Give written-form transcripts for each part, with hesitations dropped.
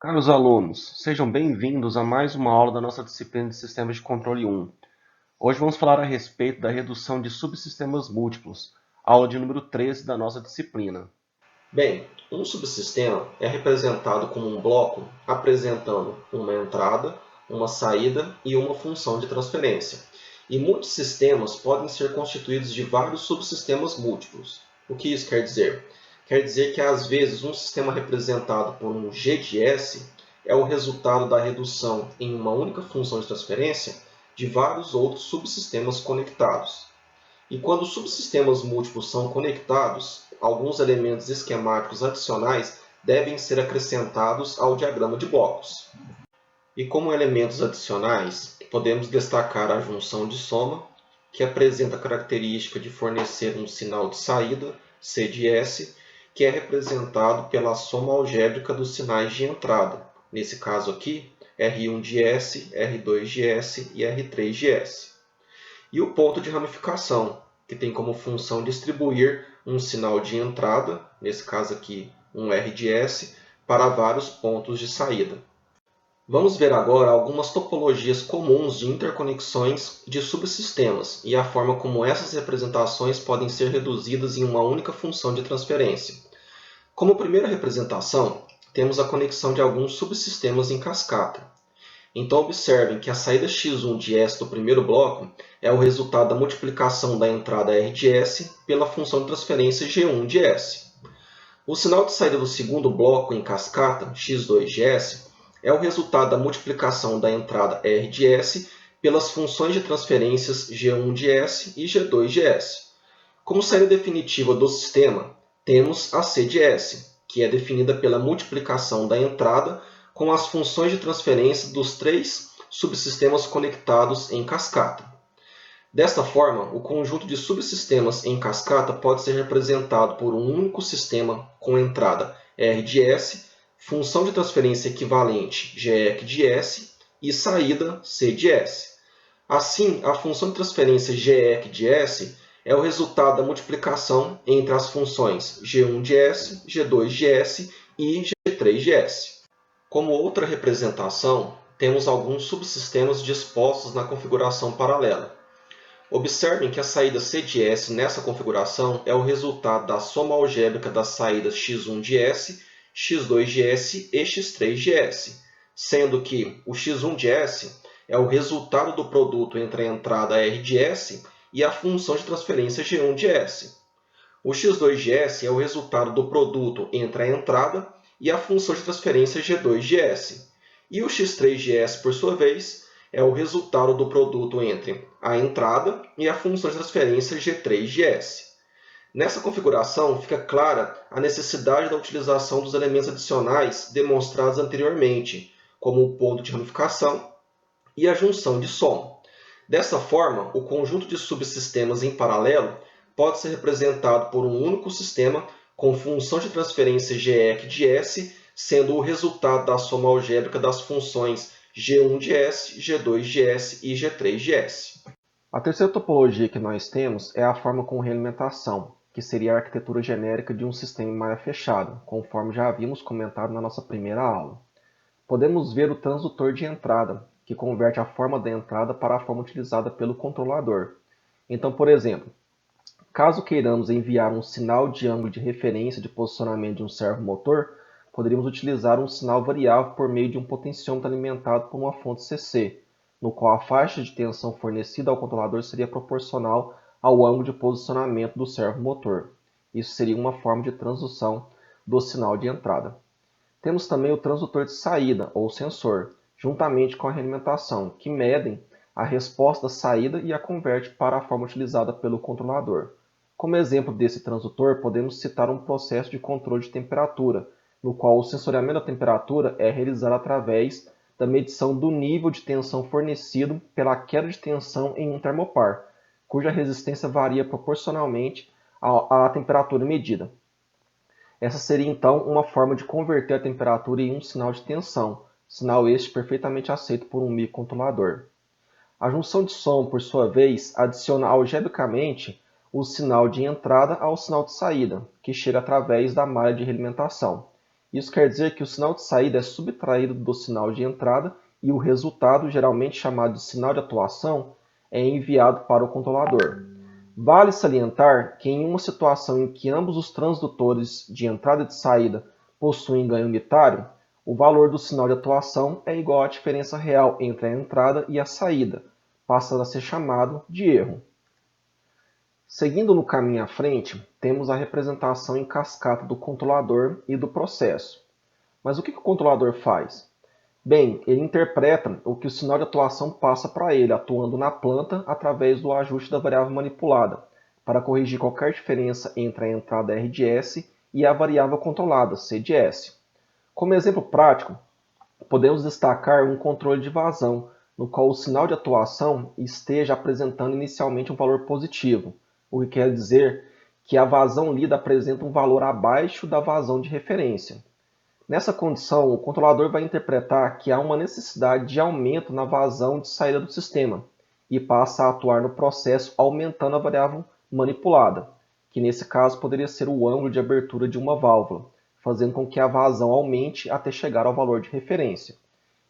Caros alunos, sejam bem-vindos a mais uma aula da nossa disciplina de Sistemas de Controle 1. Hoje vamos falar a respeito da redução de subsistemas múltiplos, aula de número 13 da nossa disciplina. Bem, um subsistema é representado como um bloco apresentando uma entrada, uma saída e uma função de transferência. E muitos sistemas podem ser constituídos de vários subsistemas múltiplos. O que isso quer dizer? Quer dizer que, às vezes, um sistema representado por um G de S é o resultado da redução em uma única função de transferência de vários outros subsistemas conectados. E quando subsistemas múltiplos são conectados, alguns elementos esquemáticos adicionais devem ser acrescentados ao diagrama de blocos. E como elementos adicionais, podemos destacar a junção de soma, que apresenta a característica de fornecer um sinal de saída, C de S, que é representado pela soma algébrica dos sinais de entrada, nesse caso aqui, R1 de S, R2 de S e R3 de S. E o ponto de ramificação, que tem como função distribuir um sinal de entrada, nesse caso aqui um R de S, para vários pontos de saída. Vamos ver agora algumas topologias comuns de interconexões de subsistemas e a forma como essas representações podem ser reduzidas em uma única função de transferência. Como primeira representação, temos a conexão de alguns subsistemas em cascata. Então observem que a saída x1 de S do primeiro bloco é o resultado da multiplicação da entrada R de S pela função de transferência G1 de S. O sinal de saída do segundo bloco em cascata, x2 de S, é o resultado da multiplicação da entrada R de S pelas funções de transferências G1 de S e G2 de S. Como saída definitiva do sistema, temos a C de S, que é definida pela multiplicação da entrada com as funções de transferência dos três subsistemas conectados em cascata. Desta forma, o conjunto de subsistemas em cascata pode ser representado por um único sistema com entrada R de S, função de transferência equivalente GEC de S e saída C de S. Assim, a função de transferência GEC de S é o resultado da multiplicação entre as funções G1 de S, G2 de S e G3 de S. Como outra representação, temos alguns subsistemas dispostos na configuração paralela. Observem que a saída C de S nessa configuração é o resultado da soma algébrica das saídas x1 de S, x2 de S e x3 de S, sendo que o x1 de S é o resultado do produto entre a entrada R de S e a função de transferência G1 de S. O x2 de S é o resultado do produto entre a entrada e a função de transferência G2 de S. E o x3 de S, por sua vez, é o resultado do produto entre a entrada e a função de transferência G3 de S. Nessa configuração, fica clara a necessidade da utilização dos elementos adicionais demonstrados anteriormente, como o ponto de ramificação e a junção de soma. Dessa forma, o conjunto de subsistemas em paralelo pode ser representado por um único sistema com função de transferência GEC de S, sendo o resultado da soma algébrica das funções G1 de S, G2 de S e G3 de S. A terceira topologia que nós temos é a forma com realimentação, que seria a arquitetura genérica de um sistema em malha fechada, conforme já havíamos comentado na nossa primeira aula. Podemos ver o transdutor de entrada, que converte a forma da entrada para a forma utilizada pelo controlador. Então, por exemplo, caso queiramos enviar um sinal de ângulo de referência de posicionamento de um servomotor, poderíamos utilizar um sinal variável por meio de um potenciômetro alimentado por uma fonte CC, no qual a faixa de tensão fornecida ao controlador seria proporcional ao ângulo de posicionamento do servomotor. Isso seria uma forma de transdução do sinal de entrada. Temos também o transdutor de saída, ou sensor, juntamente com a realimentação, que medem a resposta da saída e a converte para a forma utilizada pelo controlador. Como exemplo desse transdutor, podemos citar um processo de controle de temperatura, no qual o sensoriamento da temperatura é realizado através da medição do nível de tensão fornecido pela queda de tensão em um termopar, cuja resistência varia proporcionalmente à temperatura medida. Essa seria então uma forma de converter a temperatura em um sinal de tensão, sinal este perfeitamente aceito por um microcontrolador. A junção de soma, por sua vez, adiciona algebricamente o sinal de entrada ao sinal de saída, que chega através da malha de realimentação. Isso quer dizer que o sinal de saída é subtraído do sinal de entrada e o resultado, geralmente chamado de sinal de atuação, é enviado para o controlador. Vale salientar que em uma situação em que ambos os transdutores de entrada e de saída possuem ganho unitário, o valor do sinal de atuação é igual à diferença real entre a entrada e a saída, passando a ser chamado de erro. Seguindo no caminho à frente, temos a representação em cascata do controlador e do processo. Mas o que o controlador faz? Bem, ele interpreta o que o sinal de atuação passa para ele, atuando na planta através do ajuste da variável manipulada, para corrigir qualquer diferença entre a entrada R de S e a variável controlada, C de S. Como exemplo prático, podemos destacar um controle de vazão, no qual o sinal de atuação esteja apresentando inicialmente um valor positivo, o que quer dizer que a vazão lida apresenta um valor abaixo da vazão de referência. Nessa condição, o controlador vai interpretar que há uma necessidade de aumento na vazão de saída do sistema e passa a atuar no processo aumentando a variável manipulada, que nesse caso poderia ser o ângulo de abertura de uma válvula, fazendo com que a vazão aumente até chegar ao valor de referência.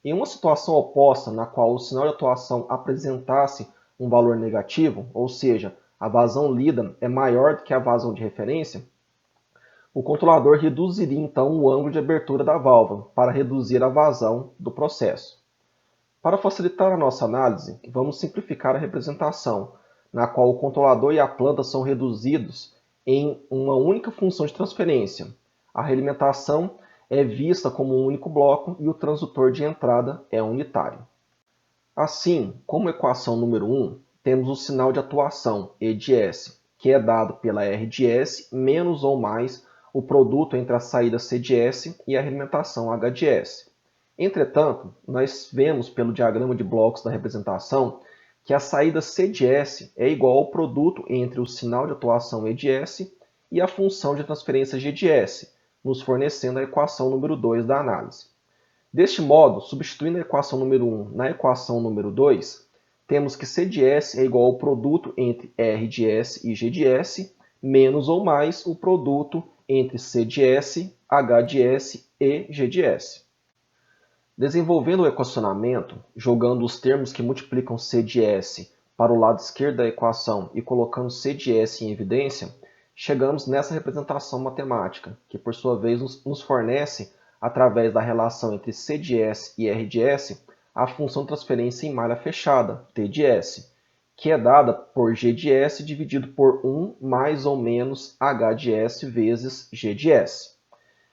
Em uma situação oposta, na qual o sinal de atuação apresentasse um valor negativo, ou seja, a vazão lida é maior do que a vazão de referência, o controlador reduziria então o ângulo de abertura da válvula para reduzir a vazão do processo. Para facilitar a nossa análise, vamos simplificar a representação, na qual o controlador e a planta são reduzidos em uma única função de transferência. A realimentação é vista como um único bloco e o transdutor de entrada é unitário. Assim, como equação número 1, temos o sinal de atuação, E de S, que é dado pela R de S menos ou mais o produto entre a saída C de S e a realimentação H de S. Entretanto, nós vemos pelo diagrama de blocos da representação que a saída C de S é igual ao produto entre o sinal de atuação E de S e a função de transferência G de S, nos fornecendo a equação número 2 da análise. Deste modo, substituindo a equação número 1 na equação número 2, temos que C de S é igual ao produto entre R de S e G de S, menos ou mais o produto entre C de S, H de S e G de S. Desenvolvendo o equacionamento, jogando os termos que multiplicam C de S para o lado esquerdo da equação e colocando C de S em evidência, chegamos nessa representação matemática, que por sua vez nos fornece, através da relação entre C de S e R de S, a função de transferência em malha fechada, T de S, que é dada por G de S dividido por 1 mais ou menos H de S vezes G de S.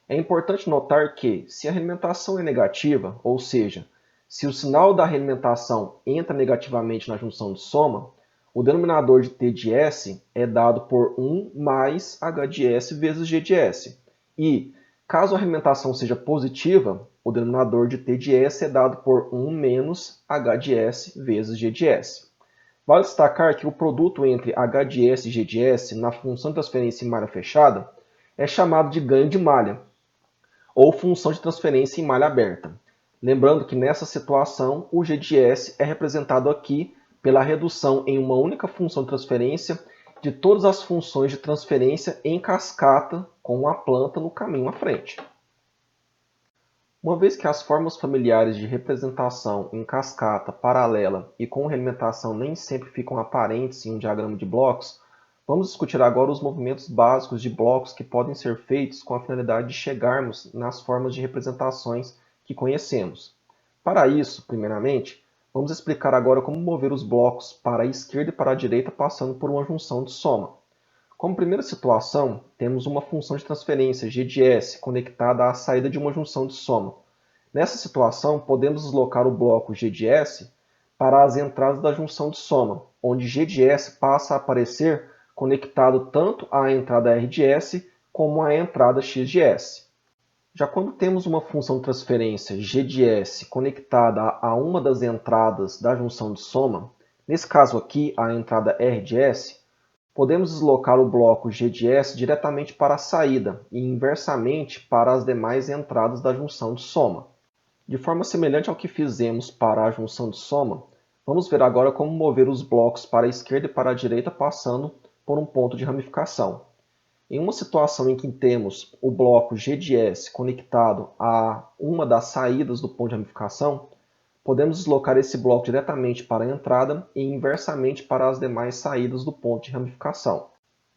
É importante notar que, se a realimentação é negativa, ou seja, se o sinal da realimentação entra negativamente na junção de soma, o denominador de T de S é dado por 1 mais H de S vezes G de S. E, caso a realimentação seja positiva, o denominador de T de S é dado por 1 menos H de S vezes G de S. Vale destacar que o produto entre H de S e G de S na função de transferência em malha fechada é chamado de ganho de malha, ou função de transferência em malha aberta. Lembrando que nessa situação, o G de S é representado aqui pela redução em uma única função de transferência de todas as funções de transferência em cascata com a planta no caminho à frente. Uma vez que as formas familiares de representação em cascata, paralela e com realimentação nem sempre ficam aparentes em um diagrama de blocos, vamos discutir agora os movimentos básicos de blocos que podem ser feitos com a finalidade de chegarmos nas formas de representações que conhecemos. Para isso, primeiramente, vamos explicar agora como mover os blocos para a esquerda e para a direita passando por uma junção de soma. Como primeira situação, temos uma função de transferência G de S conectada à saída de uma junção de soma. Nessa situação, podemos deslocar o bloco G de S para as entradas da junção de soma, onde G de S passa a aparecer conectado tanto à entrada R de S como à entrada X de S. Já quando temos uma função de transferência G de S conectada a uma das entradas da junção de soma, nesse caso aqui a entrada R de S, podemos deslocar o bloco G de S diretamente para a saída e inversamente para as demais entradas da junção de soma. De forma semelhante ao que fizemos para a junção de soma, vamos ver agora como mover os blocos para a esquerda e para a direita passando por um ponto de ramificação. Em uma situação em que temos o bloco G de S conectado a uma das saídas do ponto de ramificação, podemos deslocar esse bloco diretamente para a entrada e inversamente para as demais saídas do ponto de ramificação.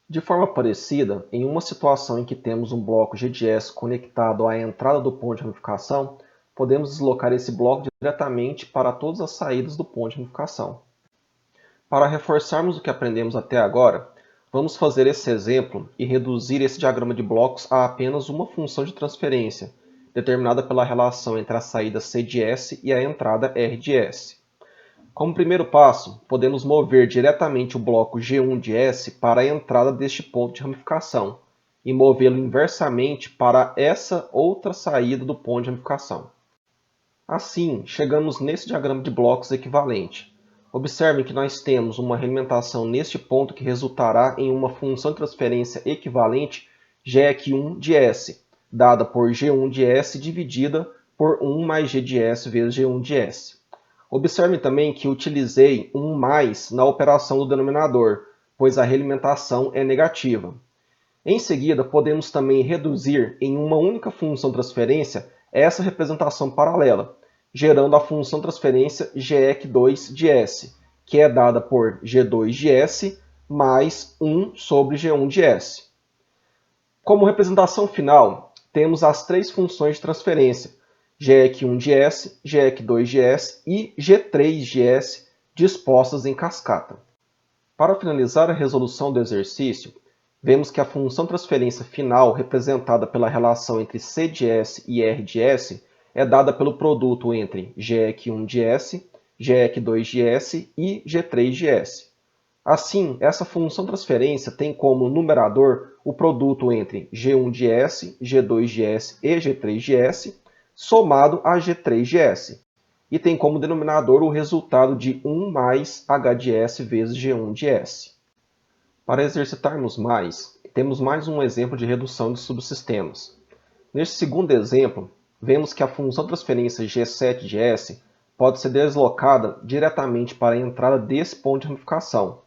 De forma parecida, em uma situação em que temos um bloco G de S conectado à entrada do ponto de ramificação, podemos deslocar esse bloco diretamente para todas as saídas do ponto de ramificação. Para reforçarmos o que aprendemos até agora, vamos fazer esse exemplo e reduzir esse diagrama de blocos a apenas uma função de transferência, determinada pela relação entre a saída C de S e a entrada R de S. Como primeiro passo, podemos mover diretamente o bloco G1 de S para a entrada deste ponto de ramificação e movê-lo inversamente para essa outra saída do ponto de ramificação. Assim, chegamos nesse diagrama de blocos equivalente. Observem que nós temos uma realimentação neste ponto que resultará em uma função de transferência equivalente GEC1 de S, dada por G1 de S dividida por 1 mais G de S vezes G1 de S. Observem também que utilizei um mais na operação do denominador, pois a realimentação é negativa. Em seguida, podemos também reduzir em uma única função transferência essa representação paralela, gerando a função transferência GEC2 de S, que é dada por G2 de S mais 1 sobre G1 de S. Como representação final, temos as três funções de transferência, GEC1 de S, GEC2 de S e G3 de S, dispostas em cascata. Para finalizar a resolução do exercício, vemos que a função transferência final, representada pela relação entre C de S e R de S, é dada pelo produto entre GEC1 de S, GEC2 de S e G3 de S. Assim, essa função transferência tem como numerador o produto entre G1 de S, G2 de S e G3 de S, somado a G3 de S, e tem como denominador o resultado de 1 mais H de S vezes G1 de S. Para exercitarmos mais, temos mais um exemplo de redução de subsistemas. Neste segundo exemplo, vemos que a função transferência G7 de S pode ser deslocada diretamente para a entrada desse ponto de ramificação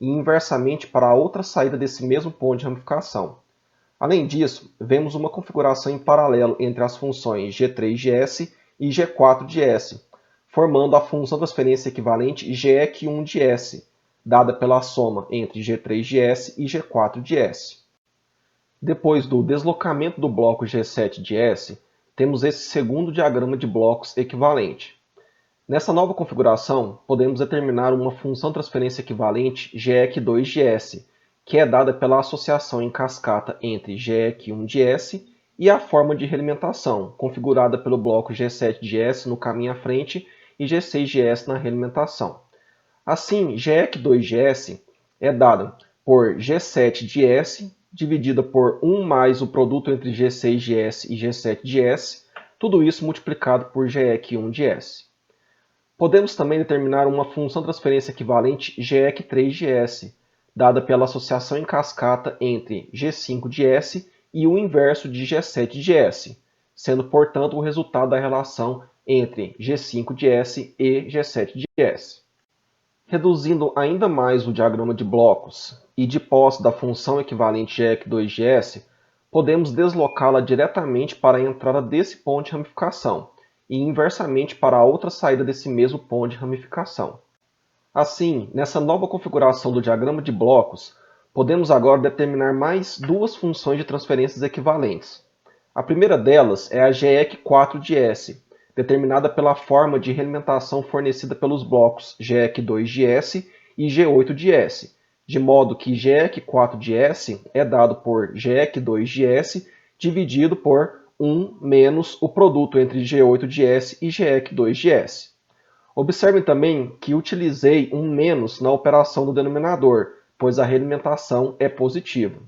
e inversamente para a outra saída desse mesmo ponto de ramificação. Além disso, vemos uma configuração em paralelo entre as funções G3 de S e G4 de S, formando a função transferência equivalente GEC1 de S, dada pela soma entre G3 de S e G4 de S. Depois do deslocamento do bloco G7 de S, temos esse segundo diagrama de blocos equivalente. Nessa nova configuração, podemos determinar uma função de transferência equivalente GEC2 de S, que é dada pela associação em cascata entre GEC1 de S e a forma de realimentação, configurada pelo bloco G7 de S no caminho à frente e G6 de S na realimentação. Assim, GEC2 de S é dada por G7 de S dividida por 1 mais o produto entre G6 de S e G7 de S, tudo isso multiplicado por GEC1 de S. Podemos também determinar uma função de transferência equivalente GEC3 de S, dada pela associação em cascata entre G5 de S e o inverso de G7 de S, sendo, portanto, o resultado da relação entre G5 de S e G7 de S. Reduzindo ainda mais o diagrama de blocos e de posse da função equivalente GEC2 de S, podemos deslocá-la diretamente para a entrada desse ponto de ramificação e inversamente para a outra saída desse mesmo ponto de ramificação. Assim, nessa nova configuração do diagrama de blocos, podemos agora determinar mais duas funções de transferências equivalentes. A primeira delas é a GEC4 de S, determinada pela forma de realimentação fornecida pelos blocos GEC2 de S e G8 de S, de modo que GEC4 de S é dado por GEC2 de S dividido por 1 menos o produto entre G8 de S e GEC2 de S. Observem também que utilizei um menos na operação do denominador, pois a realimentação é positiva.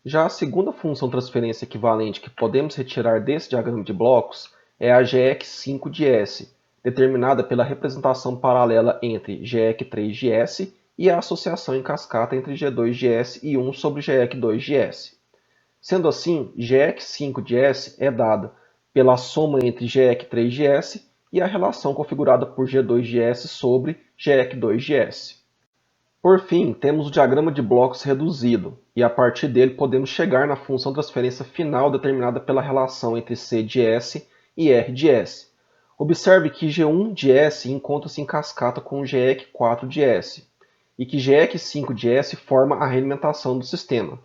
Já a segunda função de transferência equivalente que podemos retirar desse diagrama de blocos é a GEC5 de S, determinada pela representação paralela entre GEC3 de S e a associação em cascata entre G2 de S e 1 sobre GEC2 de S. Sendo assim, GEC5 de S é dada pela soma entre GEC3 de S e a relação configurada por G2 de S sobre GEC2 de S. Por fim, temos o diagrama de blocos reduzido, e a partir dele podemos chegar na função transferência final determinada pela relação entre C de S e R de S. Observe que G1 de S encontra-se em cascata com GEC4 de S e que GEC5 de S forma a realimentação do sistema.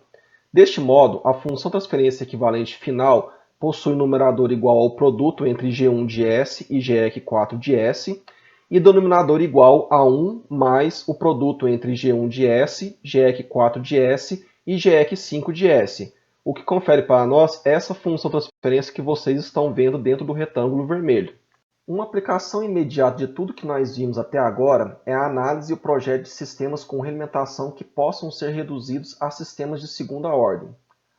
Deste modo, a função transferência equivalente final possui numerador igual ao produto entre G1 de S e GEC4 de S e denominador igual a 1 mais o produto entre G1 de S, GEC4 de S e GEC5 de S, o que confere para nós essa função transferência que vocês estão vendo dentro do retângulo vermelho. Uma aplicação imediata de tudo que nós vimos até agora é a análise e o projeto de sistemas com realimentação que possam ser reduzidos a sistemas de segunda ordem.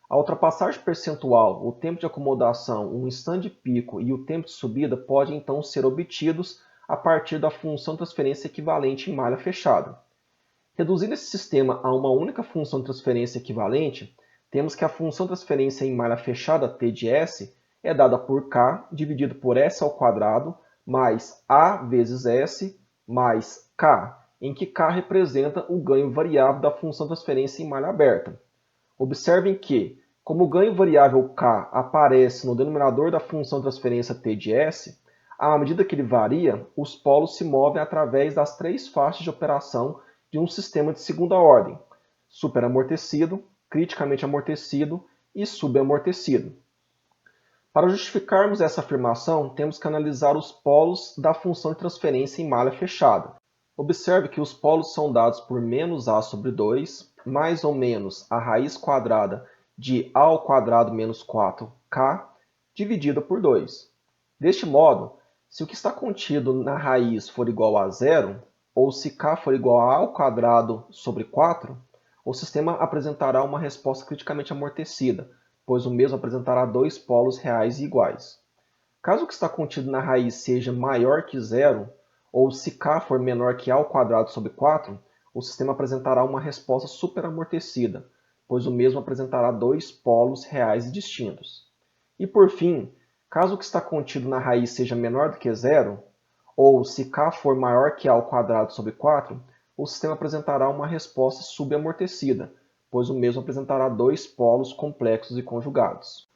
A ultrapassagem percentual, o tempo de acomodação, o instante de pico e o tempo de subida podem então ser obtidos a partir da função de transferência equivalente em malha fechada. Reduzindo esse sistema a uma única função de transferência equivalente, temos que a função de transferência em malha fechada T de S é dada por K dividido por S ao quadrado mais A vezes S mais K, em que K representa o ganho variável da função de transferência em malha aberta. Observem que, como o ganho variável K aparece no denominador da função de transferência T de S, à medida que ele varia, os polos se movem através das três faixas de operação de um sistema de segunda ordem: superamortecido, criticamente amortecido e subamortecido. Para justificarmos essa afirmação, temos que analisar os polos da função de transferência em malha fechada. Observe que os polos são dados por menos a sobre 2, mais ou menos a raiz quadrada de a ao quadrado menos 4k, dividida por 2. Deste modo, se o que está contido na raiz for igual a zero, ou se k for igual a ao quadrado sobre 4, o sistema apresentará uma resposta criticamente amortecida, pois o mesmo apresentará dois polos reais e iguais. Caso o que está contido na raiz seja maior que zero, ou se k for menor que a ao quadrado sobre 4, o sistema apresentará uma resposta superamortecida, pois o mesmo apresentará dois polos reais e distintos. E por fim, caso o que está contido na raiz seja menor do que zero, ou se k for maior que a ao quadrado sobre 4, o sistema apresentará uma resposta subamortecida, pois o mesmo apresentará dois polos complexos e conjugados.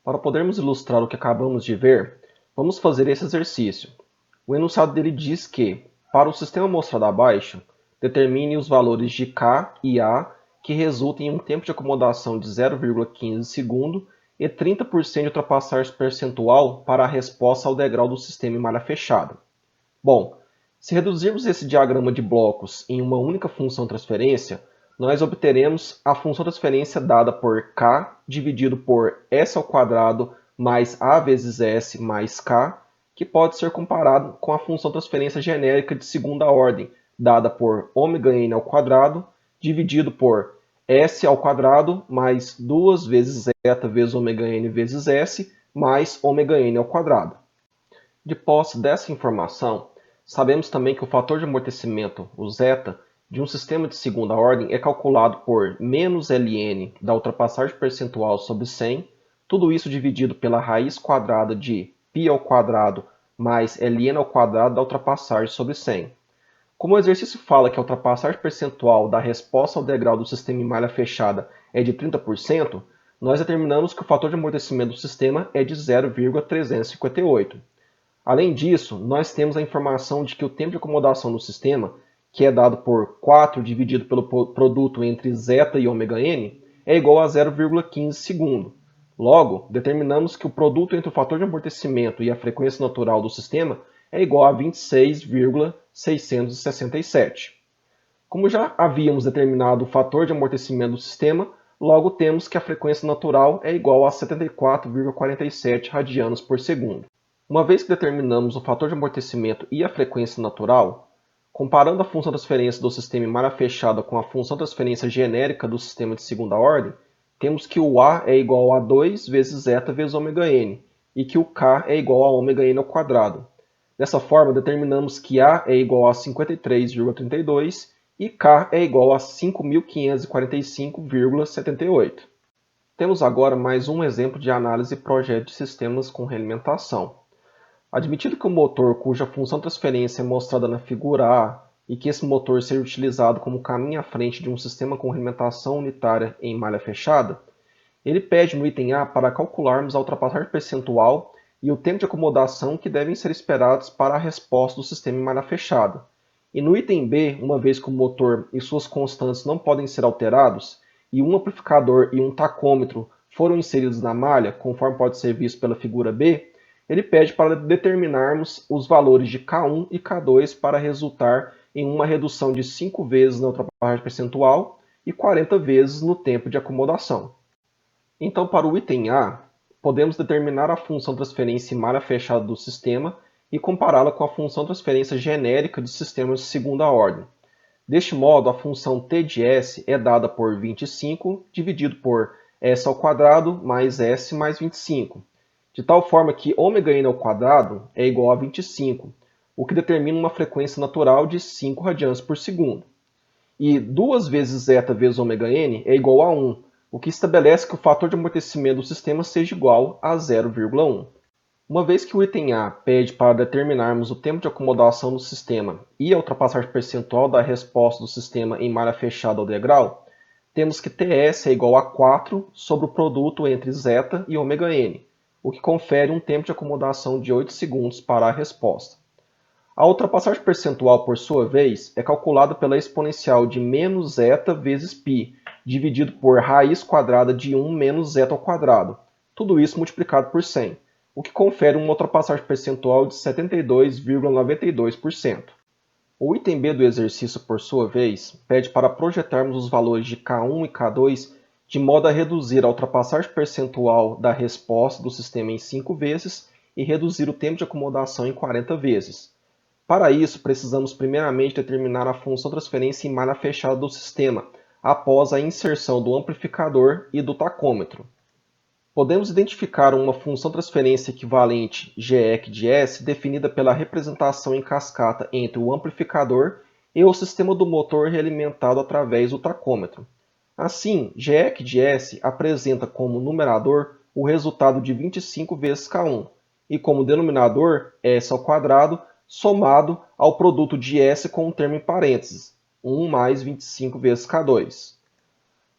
Para podermos ilustrar o que acabamos de ver, vamos fazer esse exercício. O enunciado dele diz que, para o sistema mostrado abaixo, determine os valores de k e a que resultem em um tempo de acomodação de 0,15 segundo e 30% de ultrapassagem percentual para a resposta ao degrau do sistema em malha fechada. Bom, se reduzirmos esse diagrama de blocos em uma única função transferência, nós obteremos a função transferência dada por k dividido por s ao quadrado mais a vezes s mais k, que pode ser comparado com a função transferência genérica de segunda ordem, dada por ômega n ao quadrado dividido por s ao quadrado mais 2 vezes zeta vezes ômega n vezes s mais ômega n ao quadrado. De posse dessa informação, sabemos também que o fator de amortecimento, o zeta, de um sistema de segunda ordem é calculado por menos ln da ultrapassagem percentual sobre 100, tudo isso dividido pela raiz quadrada de π ao quadrado mais ln ao quadrado da ultrapassagem sobre 100. Como o exercício fala que a ultrapassagem percentual da resposta ao degrau do sistema em malha fechada é de 30%, nós determinamos que o fator de amortecimento do sistema é de 0,358. Além disso, nós temos a informação de que o tempo de acomodação do sistema, que é dado por 4 dividido pelo produto entre zeta e ômega n, é igual a 0,15 segundo. Logo, determinamos que o produto entre o fator de amortecimento e a frequência natural do sistema é igual a 26,667. Como já havíamos determinado o fator de amortecimento do sistema, logo temos que a frequência natural é igual a 74,47 radianos por segundo. Uma vez que determinamos o fator de amortecimento e a frequência natural, comparando a função de transferência do sistema em malha fechada com a função de transferência genérica do sistema de segunda ordem, temos que o A é igual a 2 vezes zeta vezes ômega n, e que o K é igual a ômega n ao quadrado. Dessa forma, determinamos que A é igual a 53,32 e K é igual a 5.545,78. Temos agora mais um exemplo de análise e projeto de sistemas com realimentação. Admitido que o motor cuja função de transferência é mostrada na figura A e que esse motor seja utilizado como caminho à frente de um sistema com realimentação unitária em malha fechada, ele pede no item A para calcularmos a ultrapassagem percentual e o tempo de acomodação que devem ser esperados para a resposta do sistema em malha fechada. E no item B, uma vez que o motor e suas constantes não podem ser alterados, e um amplificador e um tacômetro foram inseridos na malha, conforme pode ser visto pela figura B, ele pede para determinarmos os valores de K1 e K2 para resultar em uma redução de 5 vezes na ultrapassagem percentual e 40 vezes no tempo de acomodação. Então, para o item A, podemos determinar a função transferência em malha fechada do sistema e compará-la com a função transferência genérica de sistemas de segunda ordem. Deste modo, a função t de s é dada por 25 dividido por s ao quadrado mais s mais 25, de tal forma que ômega-n ao quadrado é igual a 25, o que determina uma frequência natural de 5 radianes por segundo. E 2 vezes zeta vezes ômega-n é igual a 1, o que estabelece que o fator de amortecimento do sistema seja igual a 0,1. Uma vez que o item A pede para determinarmos o tempo de acomodação do sistema e a ultrapassagem percentual da resposta do sistema em malha fechada ao degrau, temos que Ts é igual a 4 sobre o produto entre zeta e ômega-n, o que confere um tempo de acomodação de 8 segundos para a resposta. A ultrapassagem percentual, por sua vez, é calculada pela exponencial de menos zeta vezes π, dividido por raiz quadrada de 1 menos zeta ao quadrado, tudo isso multiplicado por 100, o que confere uma ultrapassagem percentual de 72,92%. O item B do exercício, por sua vez, pede para projetarmos os valores de K1 e K2 de modo a reduzir a ultrapassagem percentual da resposta do sistema em 5 vezes e reduzir o tempo de acomodação em 40 vezes. Para isso, precisamos primeiramente determinar a função transferência em malha fechada do sistema, após a inserção do amplificador e do tacômetro. Podemos identificar uma função transferência equivalente GEC de S definida pela representação em cascata entre o amplificador e o sistema do motor realimentado através do tacômetro. Assim, GEC de S apresenta como numerador o resultado de 25 vezes K1 e como denominador S ao quadrado somado ao produto de S com um termo em parênteses, 1 mais 25 vezes K2.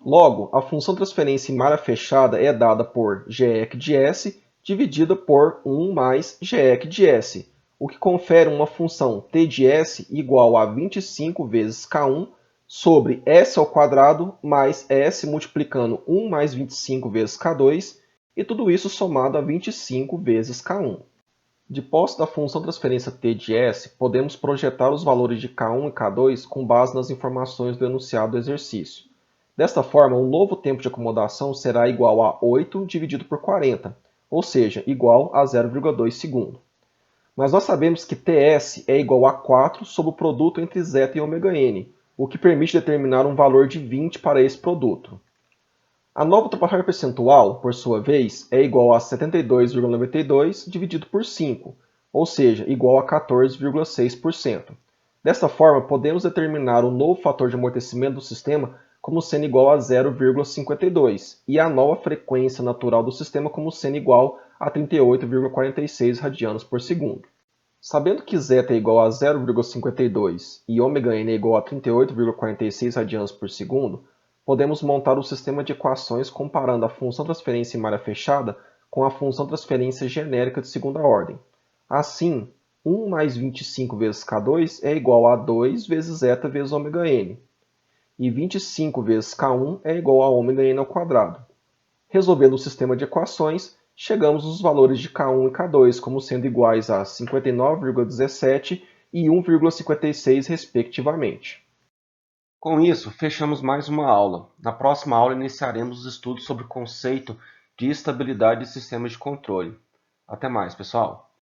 Logo, a função transferência em malha fechada é dada por GEC de S dividida por 1 mais GEC de S, o que confere uma função t de S igual a 25 vezes K1 sobre S ao quadrado mais S multiplicando 1 mais 25 vezes K2, e tudo isso somado a 25 vezes K1. De posse da função transferência t de S, podemos projetar os valores de K1 e K2 com base nas informações do enunciado do exercício. Desta forma, o novo tempo de acomodação será igual a 8 dividido por 40, ou seja, igual a 0,2 segundo. Mas nós sabemos que Ts é igual a 4 sobre o produto entre zeta e ômega-n, o que permite determinar um valor de 20 para esse produto. A nova ultrapassagem percentual, por sua vez, é igual a 72,92 dividido por 5, ou seja, igual a 14,6%. Desta forma, podemos determinar o novo fator de amortecimento do sistema como sendo igual a 0,52 e a nova frequência natural do sistema como sendo igual a 38,46 radianos por segundo. Sabendo que zeta é igual a 0,52 e ômega-n é igual a 38,46 radianos por segundo, podemos montar o sistema de equações comparando a função transferência em malha fechada com a função transferência genérica de segunda ordem. Assim, 1 mais 25 vezes K2 é igual a 2 vezes zeta vezes ômega-n, e 25 vezes K1 é igual a ômega-n ao quadrado. Resolvendo o sistema de equações, chegamos aos valores de K1 e K2 como sendo iguais a 59,17 e 1,56 respectivamente. Com isso, fechamos mais uma aula. Na próxima aula iniciaremos os estudos sobre o conceito de estabilidade de sistemas de controle. Até mais, pessoal!